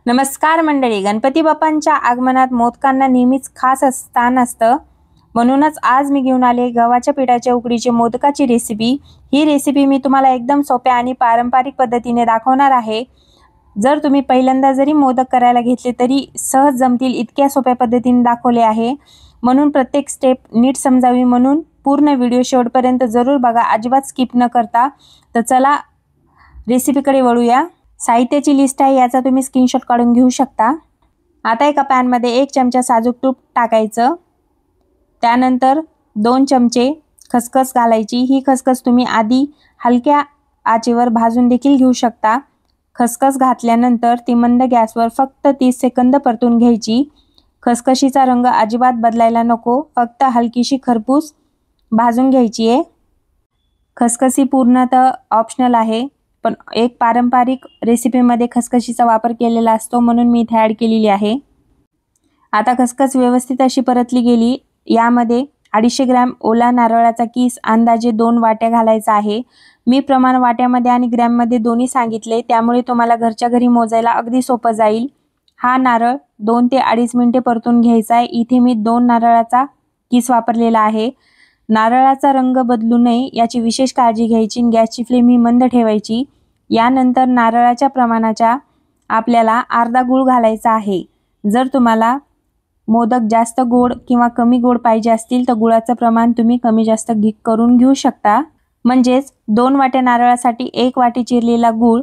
नमस्कार मंडळी, गणपती बाप्पांच्या आगमनात मोदकांना नेहमीच खास स्थान असतं. म्हणूनच आज मी घेऊन आले गव्हाच्या पिठाच्या उकडीचे मोदकाची रेसिपी. ही रेसिपी मी तुम्हाला एकदम सोप्या आणि पारंपरिक पद्धतीने दाखवणार आहे. जर तुम्ही पहिल्यांदा जरी मोदक करायला घेतले तरी सहज जमतील इतक्या सोप्या पद्धतीने दाखवले आहे. म्हणून प्रत्येक स्टेप नीट समजावी म्हणून पूर्ण व्हिडिओ शेवटपर्यंत जरूर बघा, अजिबात स्किप न करता. तर चला रेसिपीकडे वळूया. साहित्याची लिस्ट आहे, याचा तुम्ही स्क्रीनशॉट काढून घेऊ शकता. आता एका पॅनमध्ये 1 चमचा साजूक तूप टाकायचं. त्यानंतर 2 चमचे खसखस घालायची. ही खसखस तुम्ही आधी हलक्या आचेवर भाजून देखील घेऊ शकता. खसखस घातल्यानंतर ती मंद गॅसवर फक्त 30 सेकंद परतून घ्यायची. खसखशीचा रंग अजिबात बदलायला नको, फक्त हलकीशी खरपूस भाजून घ्यायची आहे. खसखसी पूर्णतः ऑप्शनल आहे, पण एक पारंपरिक रेसिपीमध्ये खसखशीचा वापर केलेला असतो म्हणून मी इथे ॲड केलेली आहे. आता खसखस व्यवस्थित अशी परतली गेली. यामध्ये 250 ग्रॅम ओला नारळाचा किस अंदाजे 2 वाट्या घालायचा आहे. मी प्रमाण वाट्यामध्ये आणि ग्रॅममध्ये दोन्ही सांगितले, त्यामुळे तुम्हाला घरच्या घरी मोजायला अगदी सोपं जाईल. हा नारळ 2 ते 2.5 मिनिटे परतून घ्यायचा आहे. इथे मी 2 नारळाचा किस वापरलेला आहे. नारळाचा रंग बदलू नये याची विशेष काळजी घ्यायची. गॅसची फ्लेम ही मंद ठेवायची. यानंतर नारळाच्या प्रमाणाच्या आपल्याला अर्धा गूळ घालायचा आहे. जर तुम्हाला मोदक जास्त गोड किंवा कमी गोड पाहिजे असतील तर गुळाचं प्रमाण तुम्ही कमी जास्त करून घेऊ शकता. म्हणजेच 2 वाट्या नारळासाठी 1 वाटी चिरलेला गूळ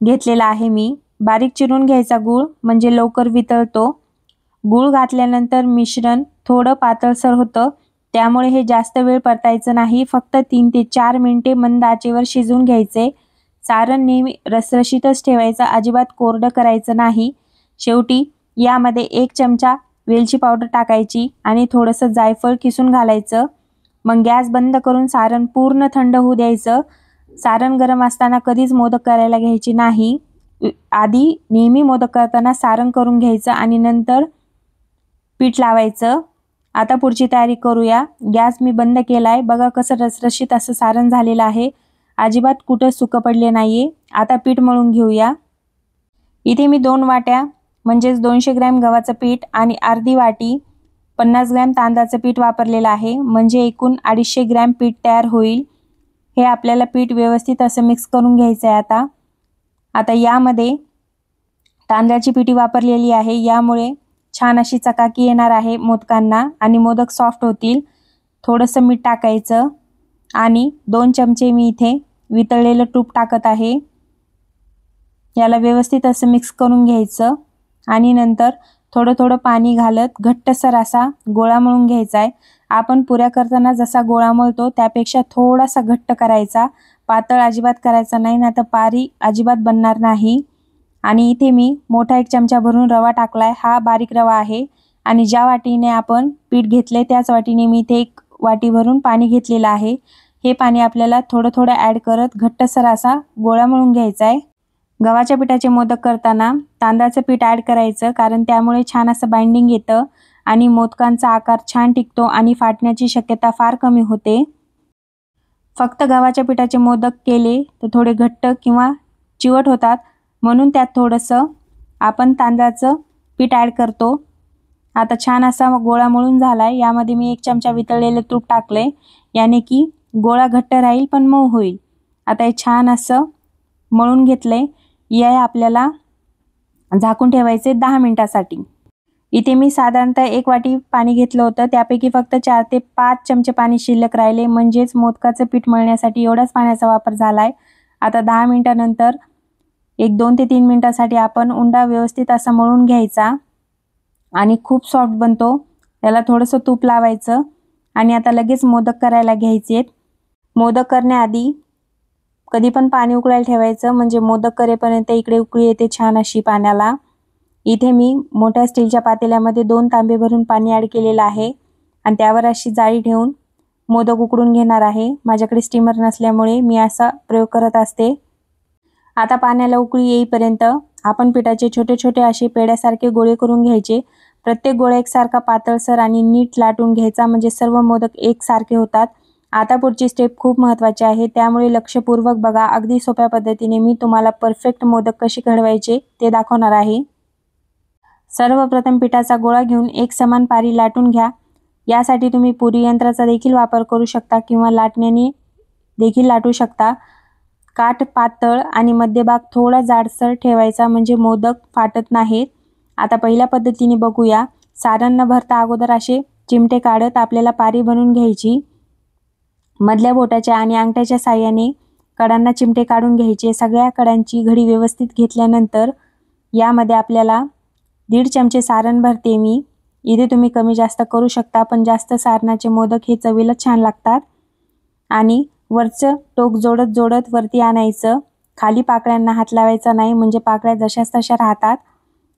घेतलेला आहे मी. बारीक चिरून घ्यायचा गूळ म्हणजे लवकर वितळतो. गूळ घातल्यानंतर मिश्रण थोडं पातळसर होतं, त्यामुळे हे जास्त वेळ परतायचं नाही. फक्त 3 ते 4 मिनिटे मंद आचेवर शिजवून घ्यायचे. सारण नेहमी रसरशीतच ठेवायचं, अजिबात कोरडं करायचं नाही. शेवटी यामध्ये 1 चमचा वेलची पावडर टाकायची आणि थोडंसं जायफळ किसून घालायचं. मग गॅस बंद करून सारण पूर्ण थंड होऊ द्यायचं. सारण गरम असताना कधीच मोदक करायला घ्यायची नाही. आधी नेहमी मोदक करताना सारण करून घ्यायचं आणि नंतर पीठ लावायचं. आता पुढची तयारी करूया. गॅस मी बंद केला आहे. बघा कसं रसरशीत असं सारण झालेलं आहे. अजिबात कुठं सुकं पडले नाही आहे. आता पीठ मळून घेऊया. इथे मी 2 वाट्या म्हणजेच 200 ग्रॅम गव्हाचं पीठ आणि अर्धी वाटी 50 ग्रॅम तांदळाचं पीठ वापरलेलं आहे. म्हणजे एकूण 250 ग्रॅम पीठ तयार होईल. हे आपल्याला पीठ व्यवस्थित असं मिक्स करून घ्यायचं आहे. आता यामध्ये तांदळाची पिठी वापरलेली आहे. यामुळे छान अशी चकाकी येणार आहे मोदकांना आणि मोदक सॉफ्ट होतील. थोडंसं मीठ टाकायचं आणि 2 चमचे मी इथे वितळलेलं तूप टाकत आहे. याला व्यवस्थित असं मिक्स करून घ्यायचं आणि नंतर थोडं थोडं पाणी घालत घट्टसर असा गोळा मळून घ्यायचा आहे. आपण पुऱ्या करताना जसा गोळा मळतो त्यापेक्षा थोडासा घट्ट करायचा, पातळ अजिबात करायचा नाही, ना तर पारी अजिबात बनणार नाही. आणि इथे मी मोठा 1 चमचा भरून रवा टाकलाय. हा बारीक रवा आहे आणि ज्या वाटीने आपण पीठ घेतले त्याच वाटीने मी इथे 1 वाटी भरून पाणी घेतलेलं आहे. हे पाणी आपल्याला थोडं थोडं ॲड करत घट्टसर असा गोळा मळून घ्यायचा आहे. गव्हाच्या पिठाचे मोदक करताना तांदळाचं पीठ ॲड करायचं, कारण त्यामुळे छान असं बाइंडिंग येतं आणि मोदकांचा आकार छान टिकतो आणि फाटण्याची शक्यता फार कमी होते. फक्त गव्हाच्या पिठाचे मोदक केले तर थोडे घट्ट किंवा चिवट होतात, म्हणून त्यात थोडंसं आपण तांदळाचं पीठ ॲड करतो. आता छान असा गोळा मळून झाला आहे. यामध्ये मी 1 चमचा वितळलेलं तूप टाकले, याने की गोळा घट्ट राहील पण मऊ होईल. आता हे छान असं मळून घेतलंय. या आपल्याला झाकून ठेवायचे 10 मिनिटासाठी. इथे मी साधारणतः 1 वाटी पाणी घेतलं होतं, त्यापैकी फक्त 4 ते 5 चमचे पाणी शिल्लक राहिले. म्हणजेच मोदकाचं पीठ मळण्यासाठी एवढाच पाण्याचा वापर झाला आहे. आता 10 मिनिटानंतर 2 ते 3 मिनिटासाठी आपण उंडा व्यवस्थित असा मळून घ्यायचा आणि खूप सॉफ्ट बनतो. त्याला थोडंसं तूप लावायचं आणि आता लगेच मोदक करायला घ्यायचे. मोदक करण्याआधी कधी पण पाणी उकळायला ठेवायचं, म्हणजे मोदक करेपर्यंत इकडे उकळी येते छान अशी पाण्याला. इथे मी मोठ्या स्टीलच्या पातेल्यामध्ये 2 तांबे भरून पाणी ॲड केलेलं आहे आणि त्यावर अशी जाळी ठेवून मोदक उकडून घेणार आहे. माझ्याकडे स्टीमर नसल्यामुळे मी असा प्रयोग करत असते. आता पाण्याला उकळी येईपर्यंत आपण पिठाचे छोटे छोटे असे पेड्यासारखे गोळे करून घ्यायचे. प्रत्येक गोळा एकसारखा पातळसर आणि नीट लाटून घ्यायचा, म्हणजे सर्व मोदक एकसारखे होतात आता पुढची स्टेप खूप महत्त्वाची आहे, त्यामुळे लक्षपूर्वक बघा. अगदी सोप्या पद्धतीने मी तुम्हाला परफेक्ट मोदक कसे घडवायचे ते दाखवणार आहे. सर्वप्रथम पिठाचा गोळा घेऊन एक समान पारी लाटून घ्या. यासाठी तुम्ही पुरी यंत्राचा देखील वापर करू शकता किंवा लाटण्याने देखील लाटू शकता. काठ पातळ आणि मध्यभाग थोडा जाडसर ठेवायचा, म्हणजे मोदक फाटत नाहीत. आता पहिल्या पद्धतीने बघूया. सारण न भरता अगोदर असे चिमटे काढत आपल्याला पारी बनवून घ्यायची. मधल्या बोटाच्या आणि अंगठ्याच्या साहाय्याने कडांना चिमटे काढून घ्यायचे. सगळ्या कडांची घडी व्यवस्थित घेतल्यानंतर यामध्ये आपल्याला 1.5 चमचे सारण भरते मी. इथे तुम्ही कमी जास्त करू शकता, पण जास्त सारणाचे मोदक हे चवीला छान लागतात. आणि वरचं टोक जोडत वरती आणायचं. खाली पाकळ्यांना हात लावायचा नाही, म्हणजे पाकळ्या जशाच तशा राहतात.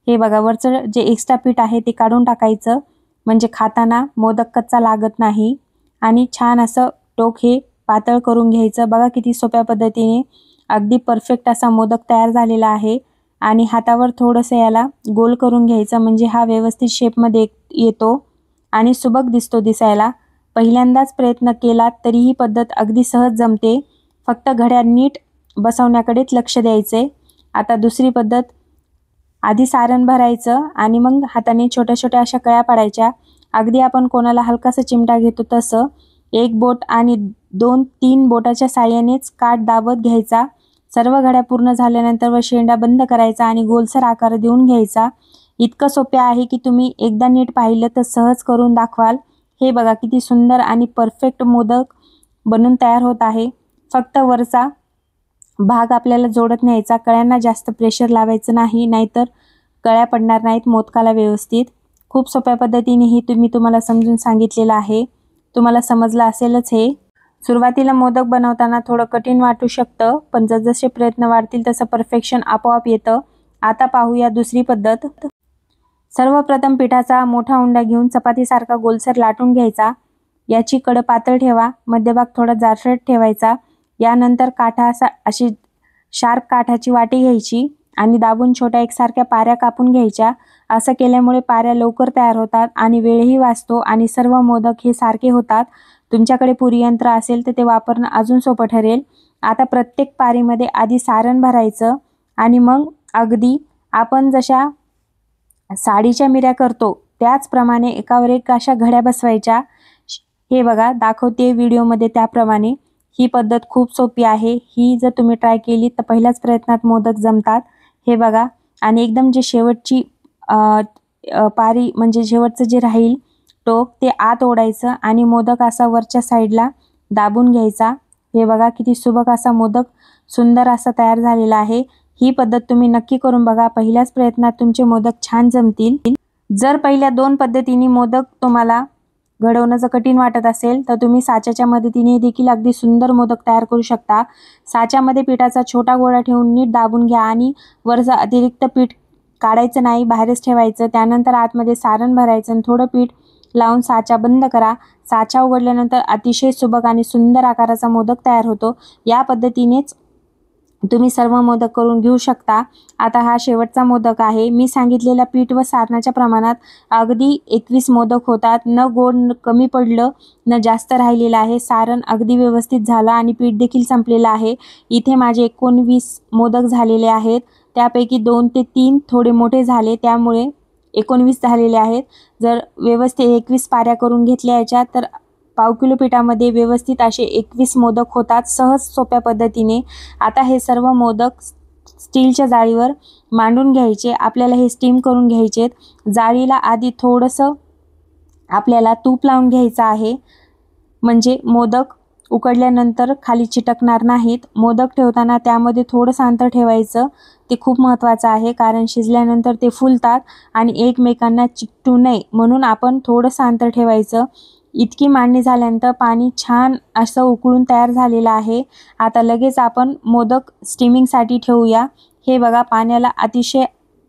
हे बघा, वरचं जे एक्स्ट्रा पीठ आहे ते काढून टाकायचं, म्हणजे खाताना मोदक कच्चा लागत नाही. आणि छान असं टोक हे पातळ करून घ्यायचं. बघा किती सोप्या पद्धतीने अगदी परफेक्ट असा मोदक तयार झालेला आहे. आणि हातावर थोडंसं याला गोल करून घ्यायचं, म्हणजे हा व्यवस्थित शेपमध्ये येतो आणि सुबक दिसतो दिसायला. पहिल्यांदाच प्रयत्न केला तरी ही पद्धत अगदी सहज जमते. फक्त घड्या नीट बसवण्याकडेच लक्ष द्यायचे. आता दुसरी पद्धत. आधी सारण भरायचं आणि मग हाताने छोट्या छोट्या अशा कळ्या पाडायच्या. अगदी आपण कोणाला हलकासा चिमटा घेतो तसं. एक बोट आणि 2-3 बोटाच्या साहाय्यानेच काठ दाबत घ्यायचा. सर्व घड्या पूर्ण झाल्यानंतर व शेंडा बंद करायचा आणि गोलसर आकार देऊन घ्यायचा. इतकं सोपे आहे की तुम्ही एकदा नीट पाहिलं तर सहज करून दाखवाल. हे बघा किती सुंदर आणि परफेक्ट मोदक बनून तयार होत आहे. फक्त वरचा भाग आपल्याला जोडत न्यायचा. कळ्यांना जास्त प्रेशर लावायचं नाही, नाहीतर कळ्या पडणार नाहीत मोदकाला व्यवस्थित. खूप सोप्या पद्धतीने ही तुम्हाला समजून सांगितलेलं आहे. तुम्हाला समजलं असेलच हे. सुरुवातीला मोदक बनवताना थोडं कठीण वाटू शकतं, पण जसजसे प्रयत्न वाढतील तसं परफेक्शन आपोआप येतं. आता पाहूया दुसरी पद्धत. सर्वप्रथम पिठाचा मोठा उंडा घेऊन चपातीसारखा गोलसर लाटून घ्यायचा. याची कड पातळ ठेवा, मध्यभाग थोडा जाडसर ठेवायचा. यानंतर अशी शार्प काठाची वाटी घ्यायची आणि दाबून छोट्या एकसारख्या पाऱ्या कापून घ्यायच्या. असं केल्यामुळे पाऱ्या लवकर तयार होतात आणि वेळही वाचतो आणि सर्व मोदक हे सारखे होतात. तुमच्याकडे पुरी यंत्र असेल तर ते वापरणं अजून सोपं ठरेल. आता प्रत्येक पारीमध्ये आधी सारण भरायचं आणि मग अगदी आपण जशा साडीच्या मिऱ्या करतो त्याचप्रमाणे एकावर एक अशा घड्या बसवायच्या. हे बघा, दाखवते व्हिडिओमध्ये त्याप्रमाणे. ही पद्धत खूप सोपी आहे. ही जर तुम्ही ट्राय केली तर पहिल्याच प्रयत्नात मोदक जमतात. हे बघा, आणि एकदम जे शेवटची पारी, म्हणजे शेवटचं जे राहील टोक ते आत ओढायचं आणि मोदक असा वरच्या साईडला दाबून घ्यायचा. हे बघा किती सुबक असा मोदक सुंदर असा तयार झालेला आहे. ही पद्धत तुम्ही नक्की करून बघा. पहिल्याच प्रयत्नात तुमचे मोदक छान जमतील. जर पहिल्या 2 पद्धतीने मोदक तुम्हाला घडवणं जर कठीण वाटत असेल तर तुम्ही साच्याच्या मदतीने देखील अगदी सुंदर मोदक तयार करू शकता. साच्यामध्ये पिठाचा छोटा गोळा ठेवून नीट दाबून घ्या आणि वरचं अतिरिक्त पीठ काढायचं नाही, बाहेरच ठेवायचं. त्यानंतर आतमध्ये सारण भरायचं आणि थोडं पीठ लावून साचा बंद करा. साचा उघडल्यानंतर अतिशय सुबक आणि सुंदर आकाराचा मोदक तयार होतो. या पद्धतीनेच तुम्ही सर्व मोदक करून घेऊ शकता. आता हा शेवटचा मोदक आहे. मी सांगितलेल्या पीठ व सारणाच्या प्रमाणात अगदी 21 मोदक होतात. न गोड कमी पडलं न जास्त राहिलेलं आहे. सारण अगदी व्यवस्थित झालं आणि पीठ देखील संपलेलं आहे. इथे माझे 19 मोदक झालेले आहेत. त्यापैकी 2 ते 3 थोडे मोठे झाले, त्यामुळे 19 झालेले आहेत. जर व्यवस्थित 21 पाऱ्या करून घेतल्या याच्या तर पाव किलो पिठामध्ये व्यवस्थित असे 21 मोदक होतात सहज सोप्या पद्धतीने. आता हे सर्व मोदक स्टीलच्या जाळीवर मांडून घ्यायचे. आपल्याला हे स्टीम करून घ्यायचेत. जाळीला आधी थोडंसं आपल्याला तूप लावून घ्यायचं आहे, म्हणजे मोदक उकडल्यानंतर खाली चिटकणार नाहीत. मोदक ठेवताना त्यामध्ये थोडंसं अंतर ठेवायचं. ते खूप महत्त्वाचं आहे, कारण शिजल्यानंतर ते फुलतात आणि एकमेकांना चिकटू नये म्हणून आपण थोडंसं अंतर ठेवायचं. इतकी मांडणी झाल्यानंतर पाणी छान असं उकळून तयार झालेलं आहे. आता लगेच आपण मोदक स्टीमिंगसाठी ठेवूया. हे बघा, पाण्याला अतिशय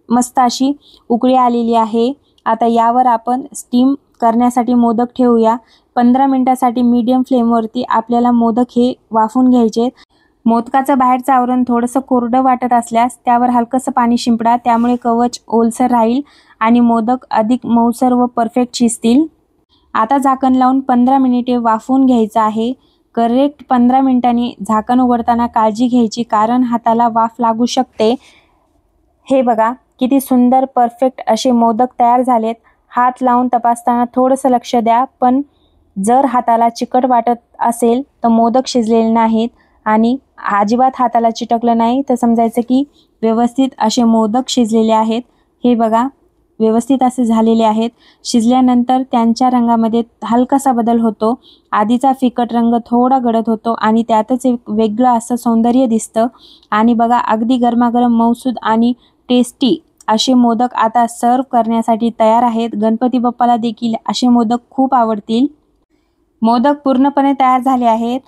मस्त अशी उकळी आलेली आहे. आता यावर आपण स्टीम करण्यासाठी मोदक ठेवूया. 15 मिनिटासाठी मीडियम फ्लेमवरती आपल्याला मोदक हे वाफून घ्यायचे. मोदकाचं बाहेरचं आवरण थोडंसं कोरडं वाटत असल्यास त्यावर हलकंसं पाणी शिंपडा, त्यामुळे कवच ओलसर राहील आणि मोदक अधिक मऊसर व परफेक्ट शिजतील. आता झाकण लावून 15 मिनिटे वाफवून घ्यायचं आहे. करेक्ट 15 मिनिटांनी झाकण उघडताना काळजी घ्यायची, कारण हाताला वाफ लागू शकते. हे बघा किती सुंदर परफेक्ट असे मोदक तयार झालेत. हात लावून तपासताना थोडंसं लक्ष द्या, पण जर हाताला चिकट वाटत असेल तर मोदक शिजलेले नाहीत आणि अजिबात हाताला चिटकलं नाही तर समजायचं की व्यवस्थित असे मोदक शिजलेले आहेत. हे बघा व्यवस्थित असे झालेले आहेत. शिजल्यानंतर त्यांच्या रंगामध्ये हलकासा बदल होतो. आधीचा फिकट रंग थोडा गडद होतो आणि त्यातच एक वेगळं असं सौंदर्य दिसतं. आणि बघा अगदी गरमागरम मऊसूद आणि टेस्टी असे मोदक आता सर्व करण्यासाठी तयार आहेत. गणपती बाप्पाला देखील असे मोदक खूप आवडतील. मोदक पूर्णपणे तयार झाले आहेत.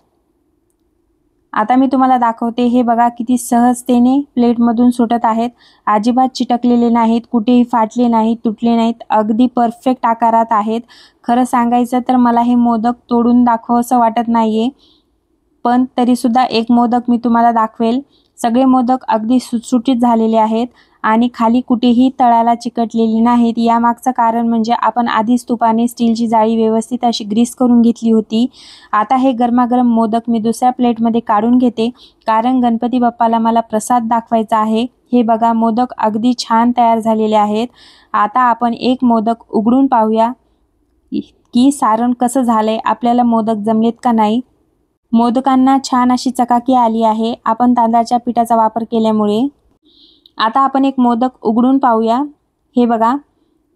आता मी तुम्हाला दाखवते. हे बघा किती सहजतेने प्लेटमधून सुटत आहेत. अजिबात चिटकलेले नाहीत, कुठेही फाटले नाहीत, तुटले नाहीत, अगदी परफेक्ट आकारात आहेत. खरं सांगायचं तर मला हे मोदक तोडून दाखवावंसं वाटत नाहीये, पण तरीसुद्धा एक मोदक मी तुम्हाला दाखवेल. सगळे मोदक अगदी सुटसुटीत झालेले आहेत आणि खाली कुठेही तळाला चिकटलेली नाहीत. यामागचं कारण म्हणजे आपण आधीच तुपाने स्टीलची जाळी व्यवस्थित अशी ग्रीस करून घेतली होती. आता हे गरमागरम मोदक मी दुसऱ्या प्लेटमध्ये काढून घेते, कारण गणपती बाप्पाला मला प्रसाद दाखवायचा आहे. हे बघा मोदक अगदी छान तयार झालेले आहेत. आता आपण एक मोदक उघडून पाहूया की सारण कसं झालंय, आपल्याला मोदक जमलेत का नाही. मोदकांना छान अशी चकाकी आली आहे आपण तांदळाच्या पिठाचा वापर केल्यामुळे. आता आपण एक मोदक उघडून पाहूया. हे बघा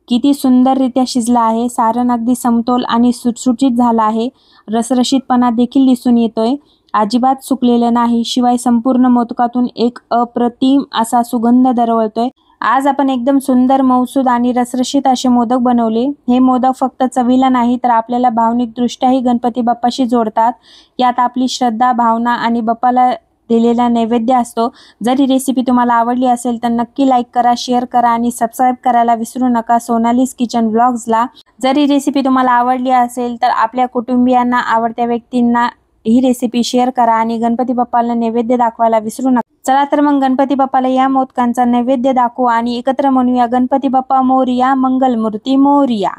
किती सुंदररित्या शिजला आहे. सारण अगदी समतोल आणि सुटसुटीत झाला आहे. रसरशीतपणा देखील दिसून येतोय. अजिबात सुकलेलं नाही, शिवाय संपूर्ण मोदकातून एक अप्रतिम असा सुगंध दरवळतोय. आज आपण एकदम सुंदर मऊसूद आणि रसरशीत असे मोदक बनवले. हे मोदक फक्त चवीला नाही तर आपल्याला भावनिकदृष्ट्याही गणपती बाप्पाशी जोडतात. यात आपली श्रद्धा, भावना आणि बाप्पाला दिलेला नैवेद्य असतो. जर ही रेसिपी तुम्हाला आवडली असेल तर नक्की लाईक करा, शेअर करा आणि सबस्क्राईब करायला विसरू नका सोनालीज किचन व्लॉग्सला. जर ही रेसिपी तुम्हाला आवडली असेल तर आपल्या कुटुंबियांना, आवडत्या व्यक्तींना ही रेसिपी शेअर करा आणि गणपती बाप्पाला नैवेद्य दाखवायला विसरू नका. चला तर मग गणपती बाप्पाला या मोदकांचा नैवेद्य दाखवू आणि एकत्र म्हणूया गणपती बाप्पा मोरया, मंगलमूर्ती मोरया.